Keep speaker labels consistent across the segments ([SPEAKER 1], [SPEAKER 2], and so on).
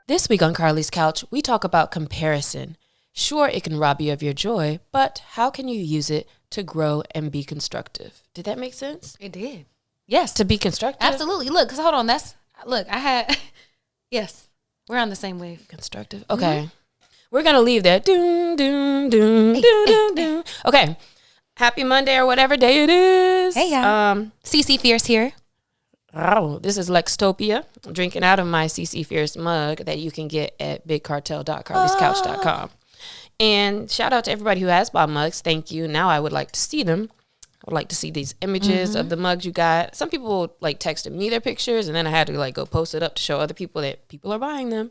[SPEAKER 1] This week on Carlie's Couch, we talk about comparison. Sure, it can rob you of your joy, but how can you use it to grow and be constructive? Did that make sense?
[SPEAKER 2] It did. Yes.
[SPEAKER 1] To be constructive?
[SPEAKER 2] Absolutely. Look, because hold on. Yes, we're on the same wave.
[SPEAKER 1] Constructive. Okay. We're going to leave that. Doom, doom, doom, doom, doom, doom. Okay. Happy Monday or whatever day it is.
[SPEAKER 2] Hey, y'all. CC Fierce here.
[SPEAKER 1] Oh, this is Lextopia. I'm drinking out of my CC Fierce mug that you can get at bigcartel.carliescouch.com. And shout out to everybody who has bought mugs. Thank you. Now I would like to see them. I would like to see these images of the mugs you got. Some people texted me their pictures, and then I had to go post it up to show other people that people are buying them.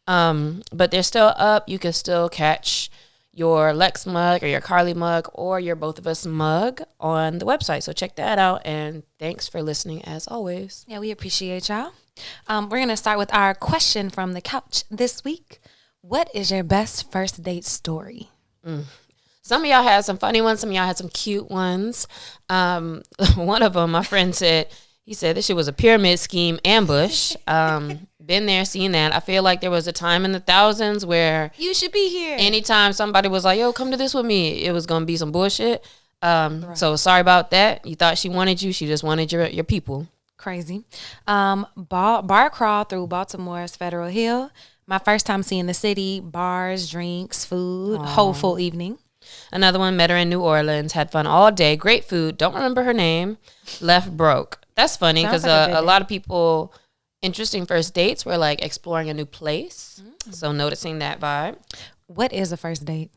[SPEAKER 1] But they're still up. You can still catch your Lex mug or your Carlie mug or your Both of Us mug on the website. So check that out. And thanks for listening as always.
[SPEAKER 2] Yeah, we appreciate y'all. We're going to start with our question from the couch this week. What is your best first date story?
[SPEAKER 1] Some of y'all had some funny ones. Some of y'all had some cute ones. One of them, my friend said, he said this shit was a pyramid scheme ambush. Been there, seen that. I feel like there was a time in the thousands where
[SPEAKER 2] you should be here.
[SPEAKER 1] Anytime somebody was like, yo, come to this with me, it was going to be some bullshit. Right. So sorry about that. You thought she wanted you. She just wanted your people.
[SPEAKER 2] Crazy. Bar crawl through Baltimore's Federal Hill. My first time seeing the city, bars, drinks, food, whole full evening.
[SPEAKER 1] Another one, met her in New Orleans, had fun all day, great food, don't remember her name, left broke. That's funny because a lot of people, interesting first dates were exploring a new place. So noticing that vibe.
[SPEAKER 2] What is a first date?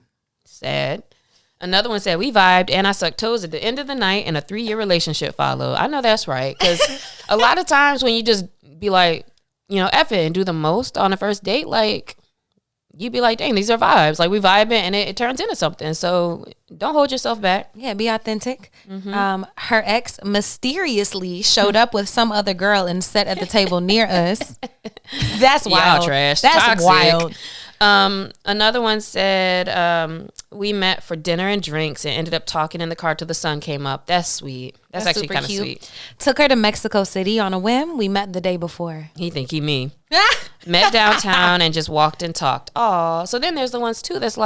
[SPEAKER 1] Sad. Another one said, we vibed and I sucked toes at the end of the night and a 3-year relationship followed. I know that's right. Because a lot of times when you just be like, F it and do the most on a first date, you be like, dang, these are vibes. We vibing and it turns into something. So don't hold yourself back.
[SPEAKER 2] Yeah, be authentic. Her ex mysteriously showed up with some other girl and sat at the table near us. That's wild.
[SPEAKER 1] Y'all trash.
[SPEAKER 2] That's
[SPEAKER 1] Toxic.
[SPEAKER 2] wild.
[SPEAKER 1] Another one said, we met for dinner and drinks and ended up talking in the car till the sun came up. That's sweet. That's actually kind of sweet.
[SPEAKER 2] Took her to Mexico City on a whim. We met the day before.
[SPEAKER 1] He think he me. Met downtown and just walked and talked. Oh, so then there's the ones too that's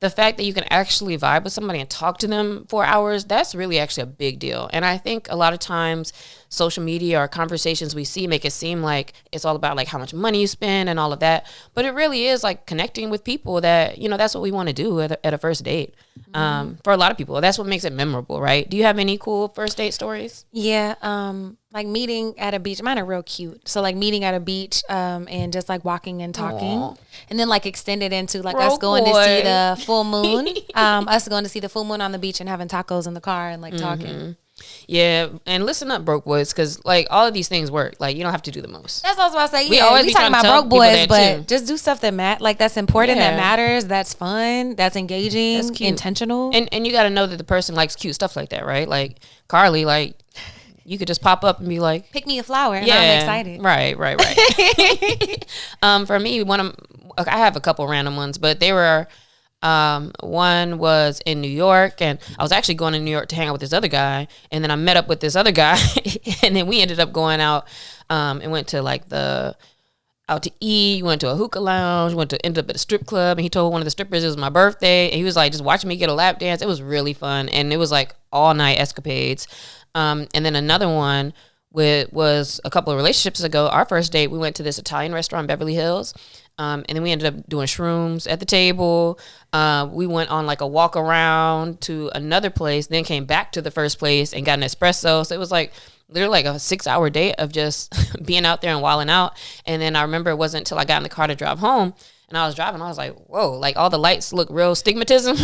[SPEAKER 1] the fact that you can actually vibe with somebody and talk to them for hours, that's really actually a big deal. And I think a lot of times social media or conversations we see make it seem like it's all about how much money you spend and all of that. But it really is connecting with people that, that's what we want to do at a first date. For a lot of people, that's what makes it memorable, right? Do you have any cool first date stories?
[SPEAKER 2] Yeah. Meeting at a beach. Mine are real cute. So meeting at a beach and just walking and talking. Aww. And then extended into us going to see the full moon. Us going to see the full moon on the beach and having tacos in the car and talking.
[SPEAKER 1] Yeah, and listen up, broke boys, because all of these things work. You don't have to do the most.
[SPEAKER 2] That's what I was about to say. Yeah, we talking about broke boys, but just do stuff that that's important, that matters, that's fun, that's engaging, that's intentional.
[SPEAKER 1] And you got to know that the person likes cute stuff like that, right? Carlie, you could just pop up and be like,
[SPEAKER 2] pick me a flower, and I'm excited.
[SPEAKER 1] Right. For me, I have a couple random ones, but they were. One was in New York, and I was actually going to New York to hang out with this other guy, and then I met up with this other guy, and then we ended up going out and went to out to eat, went to a hookah lounge, ended up at a strip club, and he told one of the strippers it was my birthday, and he was just watching me get a lap dance. It was really fun, and it was all night escapades. And then another one was a couple of relationships ago. Our first date, we went to this Italian restaurant in Beverly Hills. And then we ended up doing shrooms at the table. We went on a walk around to another place, then came back to the first place and got an espresso. So it was literally a 6-hour date of just being out there and wilding out. And then I remember it wasn't until I got in the car to drive home and I was driving, I was like, whoa, all the lights look real stigmatism.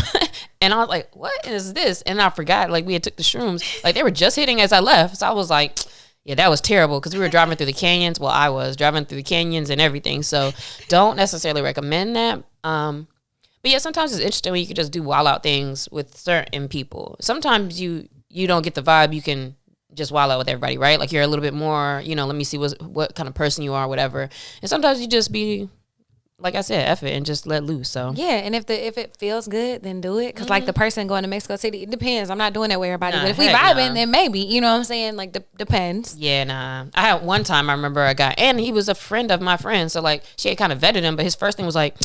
[SPEAKER 1] And I was like, what is this? And I forgot, we had took the shrooms. They were just hitting as I left. So I was like, yeah, that was terrible because we were driving through the canyons. Well, I was driving through the canyons and everything. So don't necessarily recommend that. But yeah, sometimes it's interesting when you can just do wild out things with certain people. Sometimes you don't get the vibe. You can just wild out with everybody, right? You're a little bit more, let me see what kind of person you are, whatever. And sometimes you just be like I said, F it and just let loose. So
[SPEAKER 2] yeah, and if it feels good, then do it. Because like the person going to Mexico City, it depends. I'm not doing that with everybody, but if we vibing, then maybe, you know what I'm saying? Like depends.
[SPEAKER 1] Yeah, nah. I had one time, I remember a guy, and he was a friend of my friend, so like she had kind of vetted him, but his first thing was like,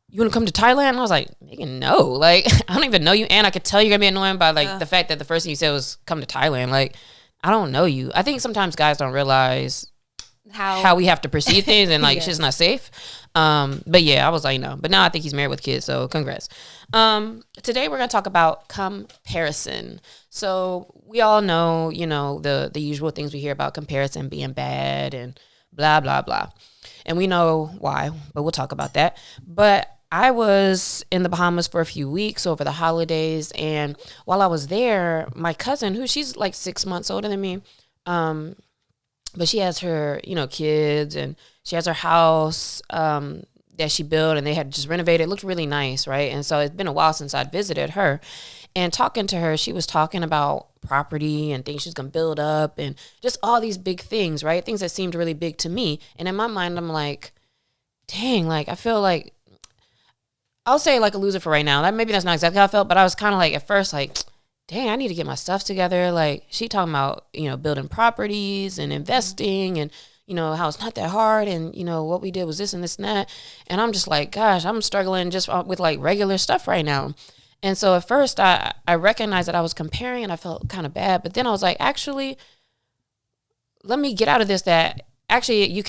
[SPEAKER 1] you want to come to Thailand? And I was like, nigga, no. Like, I don't even know you, and I could tell you're gonna be annoying by like the fact that the first thing you said was come to Thailand. Like, I don't know you. I think sometimes guys don't realize how we have to perceive things, and like shit's not safe. But yeah, I was like, no. But now I think he's married with kids, so congrats. Today we're gonna talk about comparison. So we all know, you know, the usual things we hear about comparison being bad and blah blah blah, and we know why. But we'll talk about that. But I was in the Bahamas for a few weeks over the holidays, and while I was there, my cousin, who she's like 6 months older than me, but she has her, you know, kids, and she has her house that she built, and they had just renovated. It looked really nice, right? And so it's been a while since I'd visited her. And talking to her, she was talking about property and things she's going to build up and just all these big things, right? Things that seemed really big to me. And in my mind, I'm like, dang, like, I feel like, I'll say like a loser for right now. Maybe that's not exactly how I felt, but I was kind of like, at first, like, dang, I need to get my stuff together. Like, she talking about, you know, building properties and investing and, you know, how it's not that hard. And, you know, what we did was this and this and that. And I'm just like, gosh, I'm struggling just with like regular stuff right now. And so at first I recognized that I was comparing and I felt kind of bad. But then I was like, actually, let me get out of this, that actually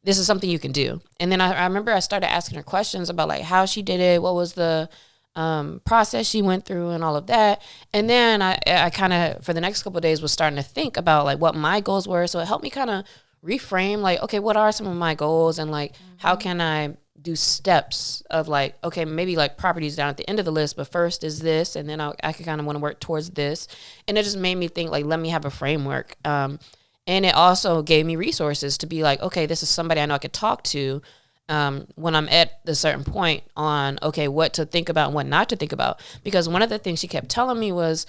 [SPEAKER 1] this is something you can do. And then I remember I started asking her questions about like how she did it, what was the process she went through and all of that. And then I kind of, for the next couple of days, was starting to think about like what my goals were. So it helped me kind of reframe like, okay, what are some of my goals, and like how can I do steps of like, okay, maybe like properties down at the end of the list, but first is this, and then I can kind of want to work towards this. And it just made me think like, let me have a framework. And it also gave me resources to be like, okay, this is somebody I know I could talk to when I'm at a certain point on, okay, what to think about and what not to think about. Because one of the things she kept telling me was,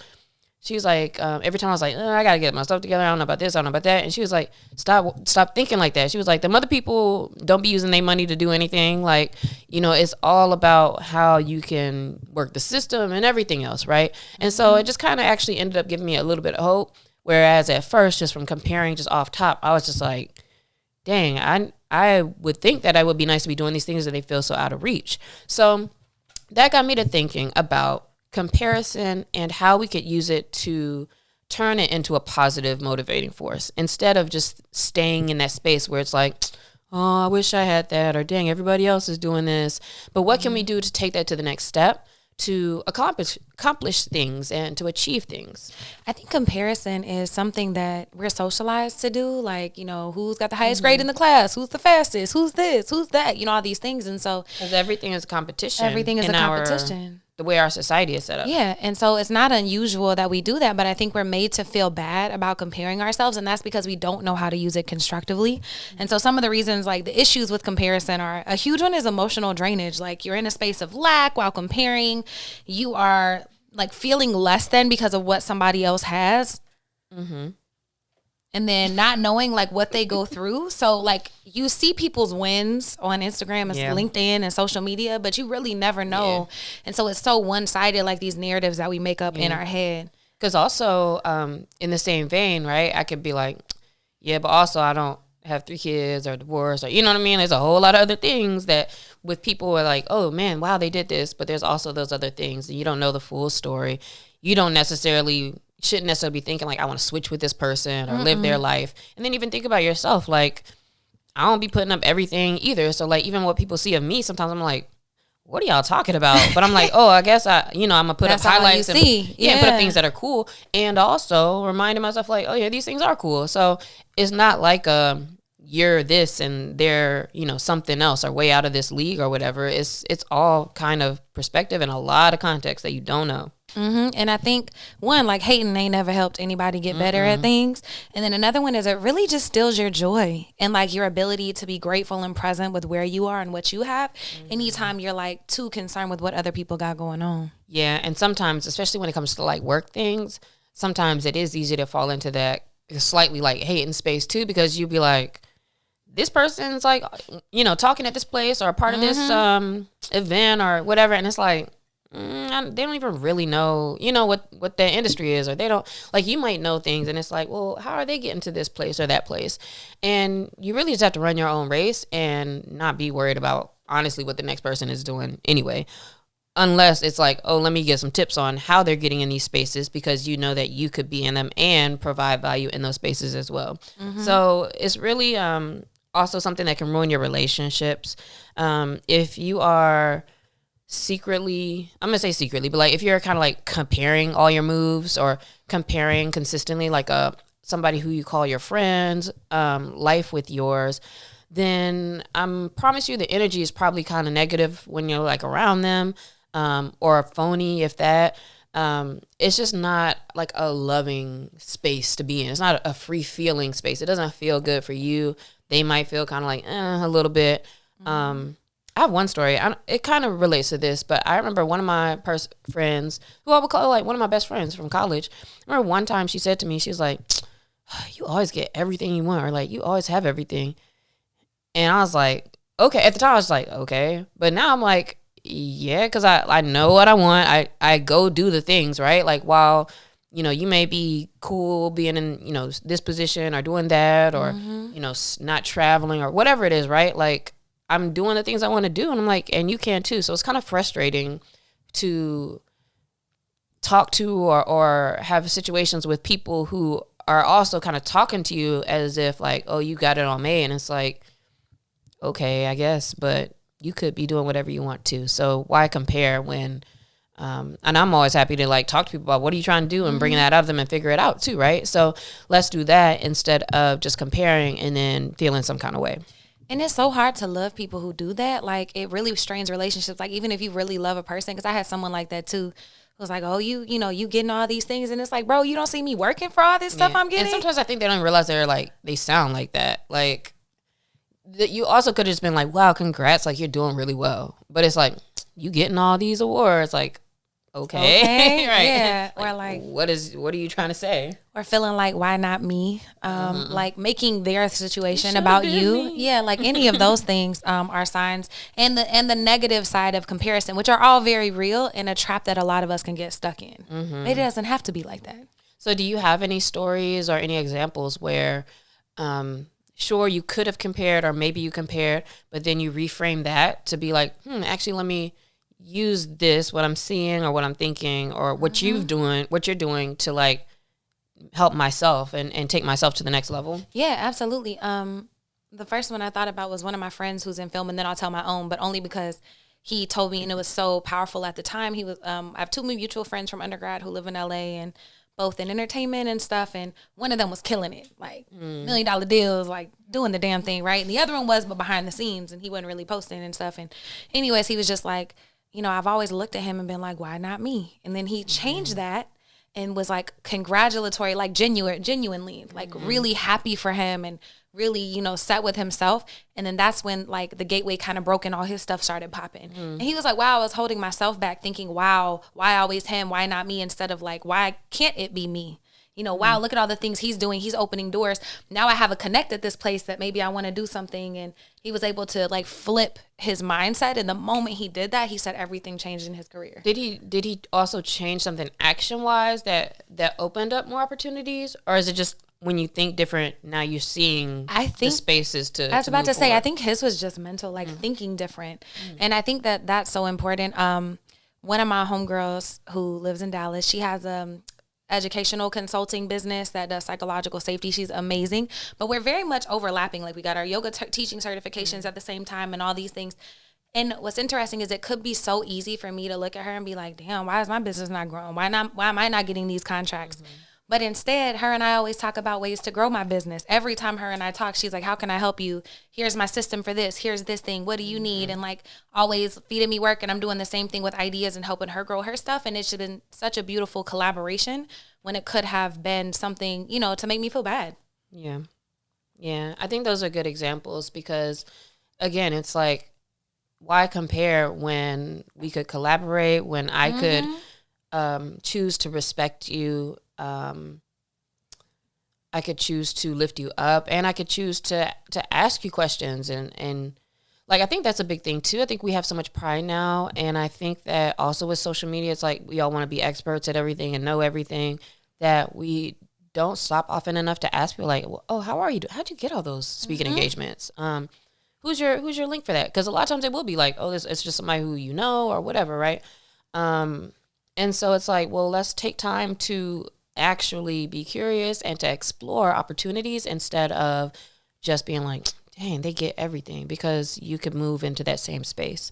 [SPEAKER 1] she was like, every time I was like, I got to get my stuff together. I don't know about this. I don't know about that. And she was like, stop thinking like that. She was like, the other people don't be using their money to do anything. Like, you know, it's all about how you can work the system and everything else, right? And so it just kind of actually ended up giving me a little bit of hope. Whereas at first, just from comparing just off top, I was just like, dang, I would think that I would be nice to be doing these things and they feel so out of reach. So that got me to thinking about comparison and how we could use it to turn it into a positive motivating force instead of just staying in that space where it's like, oh, I wish I had that, or dang, everybody else is doing this. But what can we do to take that to the next step, to accomplish things and to achieve things?
[SPEAKER 2] I think comparison is something that we're socialized to do. Like, you know, who's got the highest grade in the class? Who's the fastest? Who's this? Who's that? You know, all these things. And so
[SPEAKER 1] because everything is a competition.
[SPEAKER 2] Everything is a competition.
[SPEAKER 1] The way our society is set up.
[SPEAKER 2] Yeah. And so it's not unusual that we do that, but I think we're made to feel bad about comparing ourselves. And that's because we don't know how to use it constructively. And so some of the reasons, like the issues with comparison, are a huge one is emotional drainage. Like you're in a space of lack while comparing. You are like feeling less than because of what somebody else has. Mm-hmm. And then not knowing like what they go through. So like you see people's wins on Instagram and LinkedIn and social media, but you really never know. Yeah. And so it's so one-sided, like these narratives that we make up in our head.
[SPEAKER 1] Because also in the same vein, right, I could be like, yeah, but also I don't have 3 kids or divorced, or you know what I mean? There's a whole lot of other things that with people are like, oh man, wow, they did this. But there's also those other things and you don't know the full story. You shouldn't necessarily be thinking like, I want to switch with this person or live their life. And then even think about yourself. Like, I don't be putting up everything either. So like, even what people see of me, sometimes I'm like, what are y'all talking about? But I'm like, oh, I guess I'm gonna put up highlights and put up things that are cool. And also reminding myself like, oh yeah, these things are cool. So it's not like you're this and they're, something else or way out of this league or whatever. It's all kind of perspective and a lot of context that you don't know.
[SPEAKER 2] Mm-hmm. And I think one, like hating ain't never helped anybody get better at things. And then another one is it really just steals your joy and like your ability to be grateful and present with where you are and what you have. Anytime you're like too concerned with what other people got going on.
[SPEAKER 1] Yeah. And sometimes, especially when it comes to like work things, sometimes it is easy to fall into that slightly like hating space too, because you'd be like, this person's like, talking at this place or a part of this event or whatever. And it's like, they don't even really know, what their industry is, or they don't, like, you might know things and it's like, well, how are they getting to this place or that place? And you really just have to run your own race and not be worried about, honestly, what the next person is doing anyway. Unless it's like, oh, let me get some tips on how they're getting in these spaces, because you know that you could be in them and provide value in those spaces as well. So it's really also something that can ruin your relationships. If you are secretly, I'm gonna say secretly, but like if you're kind of like comparing all your moves or comparing consistently, like somebody who you call your friends life with yours, then I promise you the energy is probably kind of negative when you're like around them, or phony if that. It's just not like a loving space to be in. It's not a free feeling space. It doesn't feel good for you. They might feel kind of like a little bit. I have one story. It kind of relates to this, but I remember one of my friends, who I would call like one of my best friends from college. I remember one time she said to me, she was like, you always get everything you want, or like you always have everything. And I was like, okay. At the time I was like, okay. But now I'm like, yeah, because I know what I want. I go do the things, right? Like while, you may be cool being in, this position or doing that or, not traveling or whatever it is, right? Like, I'm doing the things I want to do. And I'm like, and you can too. So it's kind of frustrating to talk to or have situations with people who are also kind of talking to you as if like, oh, you got it on me. And it's like, okay, I guess, but you could be doing whatever you want to. So why compare when, and I'm always happy to like talk to people about what are you trying to do and bring that out of them and figure it out too, right? So let's do that instead of just comparing and then feeling some kind of way.
[SPEAKER 2] And it's so hard to love people who do that. Like, it really strains relationships. Like, even if you really love a person, because I had someone like that too, who was like, oh, you getting all these things. And it's like, bro, you don't see me working for all this stuff I'm getting?
[SPEAKER 1] And sometimes I think they don't realize they sound like that. Like, you also could have just been like, wow, congrats. Like, you're doing really well. But it's like, you getting all these awards. Like, okay. Right.
[SPEAKER 2] Yeah. Or like,
[SPEAKER 1] what are you trying to say?
[SPEAKER 2] Or feeling like, why not me? Like making their situation about you. Me. Yeah, like any of those things are signs. And the negative side of comparison, which are all very real, and a trap that a lot of us can get stuck in. It doesn't have to be like that.
[SPEAKER 1] So do you have any stories or any examples where sure, you could have compared, or maybe you compared, but then you reframe that to be like, actually, let me use this, what I'm seeing or what I'm thinking or what you're doing to like help myself and take myself to the next level?
[SPEAKER 2] Yeah, absolutely. The first one I thought about was one of my friends who's in film, and then I'll tell my own, but only because he told me and it was so powerful at the time. He was, I have two mutual friends from undergrad who live in LA and both in entertainment and stuff. And one of them was killing it, like $1 million deals, like doing the damn thing. Right. And the other one was, but behind the scenes, and he wasn't really posting and stuff. And anyways, he was just like, I've always looked at him and been like, why not me? And then he changed that and was like congratulatory, like genuinely, like really happy for him and really, set with himself. And then that's when like the gateway kind of broke and all his stuff started popping. And he was like, wow, I was holding myself back thinking, wow, why always him? Why not me? Instead of like, why can't it be me? Wow, look at all the things he's doing. He's opening doors. Now I have a connect at this place that maybe I want to do something. And he was able to like flip his mindset. And the moment he did that, he said everything changed in his career.
[SPEAKER 1] Did he also change something action wise that opened up more opportunities? Or is it just when you think different, now you're seeing the spaces to
[SPEAKER 2] I was about to say,
[SPEAKER 1] forward?
[SPEAKER 2] I think his was just mental, like thinking different. And I think that that's so important. One of my homegirls who lives in Dallas, she has educational consulting business that does psychological safety. She's amazing, but we're very much overlapping. Like we got our yoga teaching certifications at the same time and all these things. And what's interesting is it could be so easy for me to look at her and be like, damn, why is my business not growing? Why am I not getting these contracts? But instead, her and I always talk about ways to grow my business. Every time her and I talk, she's like, how can I help you? Here's my system for this. Here's this thing. What do you need? And like always feeding me work. And I'm doing the same thing with ideas and helping her grow her stuff. And it's been such a beautiful collaboration when it could have been something, to make me feel bad.
[SPEAKER 1] Yeah. Yeah. I think those are good examples because, again, it's like, why compare when we could collaborate, when I could choose to respect you? I I could choose to lift you up, and I could choose to ask you questions. And like, I think that's a big thing too. I think we have so much pride now. And I think that also with social media, it's like we all want to be experts at everything and know everything, that we don't stop often enough to ask people like, well, oh, how are you? How'd you get all those speaking engagements? Who's your link for that? Because a lot of times it will be like, oh, it's just somebody who you know or whatever, right? And so it's like, well, let's take time to actually be curious and to explore opportunities instead of just being like, dang, they get everything, because you could move into that same space.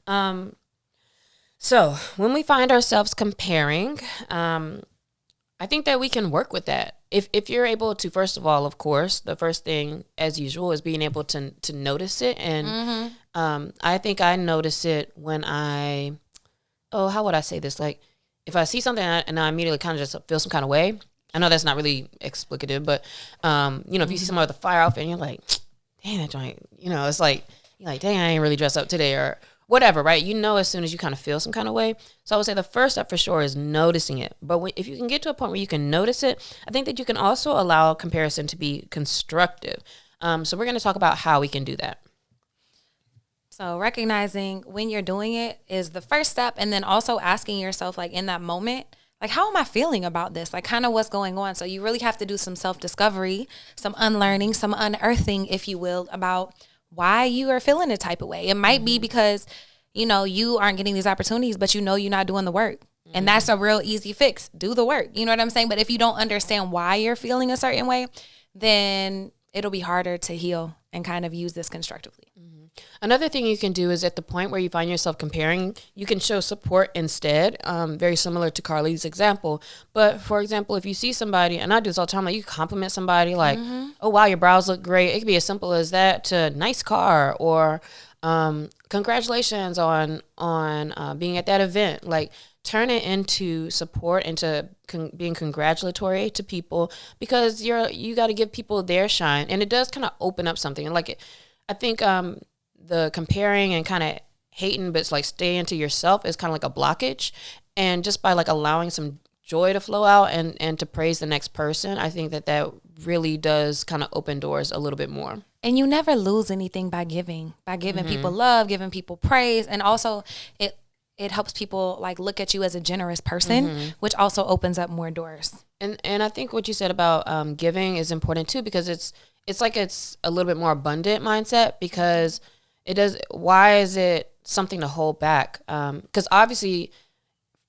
[SPEAKER 1] So when we find ourselves comparing, I think that we can work with that. If you're able to, first of all, of course, the first thing, as usual, is being able to notice it. And I think I notice it when how would I say this? Like, if I see something and I immediately kind of just feel some kind of way, I know that's not really explicative, but, if you see someone with a fire outfit and you're like, dang, that joint, it's like, you're like, dang, I ain't really dressed up today or whatever, right? As soon as you kind of feel some kind of way. So I would say the first step for sure is noticing it. But if you can get to a point where you can notice it, I think that you can also allow comparison to be constructive. So we're going to talk about how we can do that.
[SPEAKER 2] So recognizing when you're doing it is the first step. And then also asking yourself, like, in that moment, like, how am I feeling about this? Like, kind of what's going on. So you really have to do some self-discovery, some unlearning, some unearthing, if you will, about why you are feeling a type of way. It might be because, you aren't getting these opportunities, but you're not doing the work. And that's a real easy fix. Do the work. You know what I'm saying? But if you don't understand why you're feeling a certain way, then it'll be harder to heal and kind of use this constructively.
[SPEAKER 1] Another thing you can do is, at the point where you find yourself comparing, you can show support instead, very similar to Carlie's example. But for example, if you see somebody, and I do this all the time, like, you compliment somebody like, oh, wow, your brows look great. It could be as simple as that to nice car, or congratulations on being at that event. Like, turn it into support, into being congratulatory to people, because you got to give people their shine. And it does kind of open up something. And like, I think the comparing and kind of hating, but it's like staying to yourself, is kind of like a blockage. And just by like allowing some joy to flow out and to praise the next person, I think that really does kind of open doors a little bit more.
[SPEAKER 2] And you never lose anything by giving people love, giving people praise. And also it helps people like look at you as a generous person, which also opens up more doors.
[SPEAKER 1] And I think what you said about giving is important too, because it's a little bit more abundant mindset, because why is it something to hold back? Because obviously,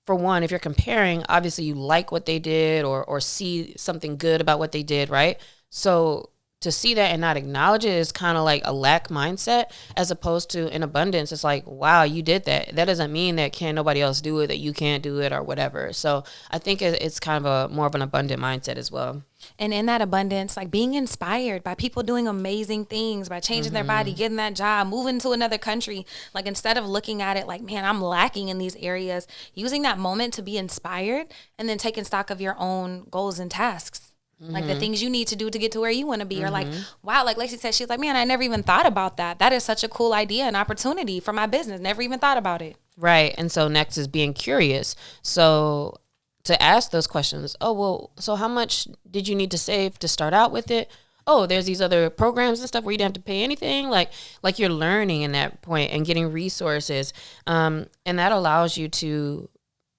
[SPEAKER 1] for one, if you're comparing, obviously you like what they did or see something good about what they did, right? So to see that and not acknowledge it is kind of like a lack mindset, as opposed to in abundance. It's like, wow, you did that. That doesn't mean that can't nobody else do it, that you can't do it or whatever. So I think it's kind of more of an abundant mindset as well.
[SPEAKER 2] And in that abundance, like being inspired by people doing amazing things, by changing their body, getting that job, moving to another country. Like, instead of looking at it like, man, I'm lacking in these areas, using that moment to be inspired, and then taking stock of your own goals and tasks. Like the things you need to do to get to where you want to be. Or like, wow, like Lacey said, she's like, man, I never even thought about that. That is such a cool idea and opportunity for my business. Never even thought about it.
[SPEAKER 1] Right. And so next is being curious. So to ask those questions, oh, well, so how much did you need to save to start out with it? Oh, there's these other programs and stuff where you don't have to pay anything. Like you're learning in that point and getting resources. And that allows you to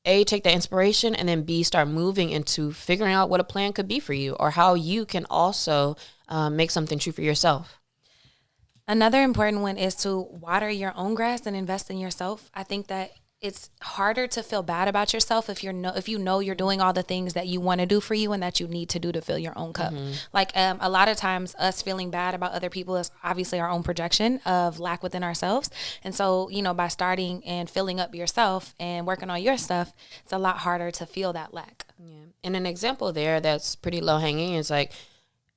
[SPEAKER 1] A, take that inspiration, and then B, start moving into figuring out what a plan could be for you, or how you can also make something true for yourself.
[SPEAKER 2] Another important one is to water your own grass and invest in yourself. I think that it's harder to feel bad about yourself if you know you're doing all the things that you want to do for you and that you need to do to fill your own cup. Like a lot of times us feeling bad about other people is obviously our own projection of lack within ourselves. And so, by starting and filling up yourself and working on your stuff, it's a lot harder to feel that lack.
[SPEAKER 1] Yeah. And an example there that's pretty low hanging is like,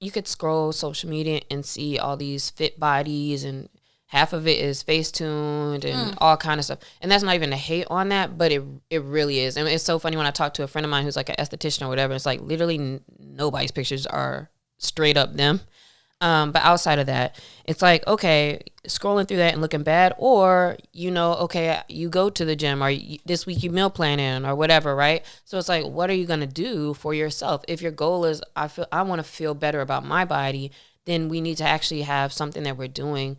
[SPEAKER 1] you could scroll social media and see all these fit bodies, and half of it is face-tuned and all kind of stuff. And that's not even a hate on that, but it really is. And it's so funny when I talk to a friend of mine who's like an esthetician or whatever. It's like literally nobody's pictures are straight up them. But outside of that, it's like, okay, scrolling through that and looking bad, or, okay, you go to the gym, or this week you meal planning or whatever, right? So it's like, what are you going to do for yourself? If your goal is, I want to feel better about my body, then we need to actually have something that we're doing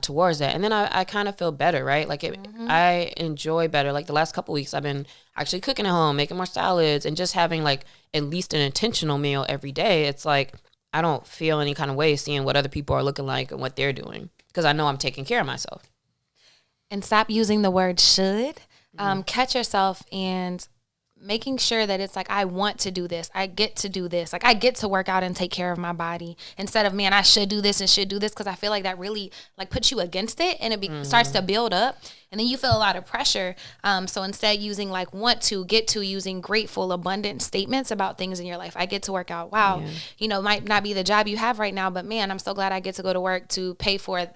[SPEAKER 1] towards that. And then I kind of feel better, right? Like I enjoy better. Like the last couple weeks, I've been actually cooking at home, making more salads, and just having like at least an intentional meal every day. It's like, I don't feel any kind of way seeing what other people are looking like and what they're doing, because I know I'm taking care of myself.
[SPEAKER 2] And stop using the word should. Catch yourself and making sure that it's like, I want to do this. I get to do this. Like, I get to work out and take care of my body, instead of, man, I should do this and should do this. Cause I feel like that really like puts you against it, and it starts to build up, and then you feel a lot of pressure. So instead using like want to, get to, using grateful, abundant statements about things in your life. I get to work out. Wow. Might not be the job you have right now, but man, I'm so glad I get to go to work to pay for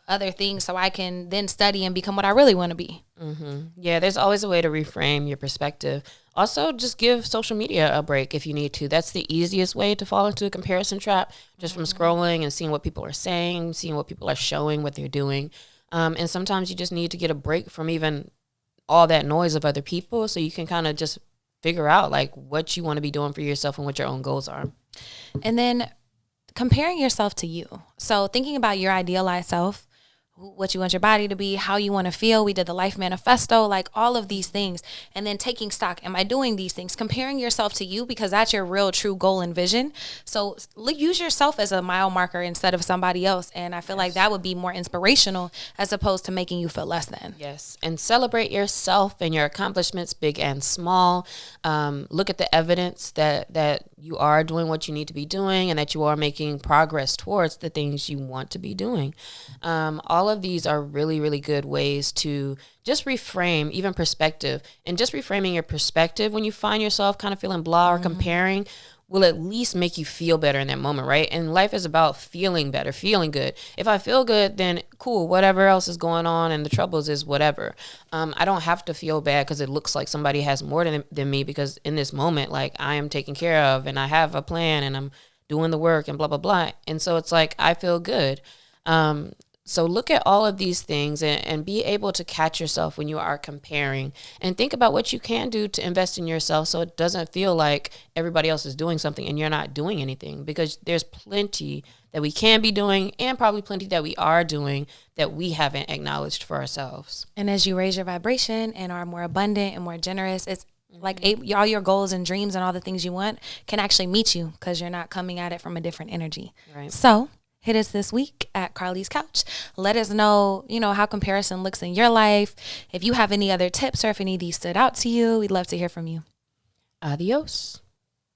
[SPEAKER 2] other things, so I can then study and become what I really want to be.
[SPEAKER 1] Yeah, there's always a way to reframe your perspective. Also, just give social media a break if you need to. That's the easiest way to fall into a comparison trap, just from scrolling and seeing what people are saying, seeing what people are showing, what they're doing. And sometimes you just need to get a break from even all that noise of other people, so you can kind of just figure out like what you want to be doing for yourself and what your own goals are.
[SPEAKER 2] And then comparing yourself to you. So thinking about your idealized self, what you want your body to be, how you want to feel. We did the life manifesto, like all of these things. And then taking stock. Am I doing these things? Comparing yourself to you, because that's your real true goal and vision. So use yourself as a mile marker instead of somebody else. And I feel like that would be more inspirational as opposed to making you feel less than.
[SPEAKER 1] Yes. And celebrate yourself and your accomplishments, big and small. Look at the evidence that you are doing what you need to be doing, and that you are making progress towards the things you want to be doing. All of these are really, really good ways to just reframe even perspective. And just reframing your perspective when you find yourself kind of feeling blah or comparing will at least make you feel better in that moment, right? And life is about feeling better, feeling good. If I feel good, then cool, whatever else is going on and the troubles is whatever. I don't have to feel bad because it looks like somebody has more than me, because in this moment, like, I am taken care of and I have a plan and I'm doing the work and blah, blah, blah. And so it's like, I feel good. So look at all of these things and be able to catch yourself when you are comparing, and think about what you can do to invest in yourself, so it doesn't feel like everybody else is doing something and you're not doing anything, because there's plenty that we can be doing, and probably plenty that we are doing that we haven't acknowledged for ourselves.
[SPEAKER 2] And as you raise your vibration and are more abundant and more generous, it's like all your goals and dreams and all the things you want can actually meet you, because you're not coming at it from a different energy.
[SPEAKER 1] Right.
[SPEAKER 2] So hit us this week at Carlie's Couch. Let us know, how comparison looks in your life. If you have any other tips, or if any of these stood out to you, we'd love to hear from you.
[SPEAKER 1] Adios.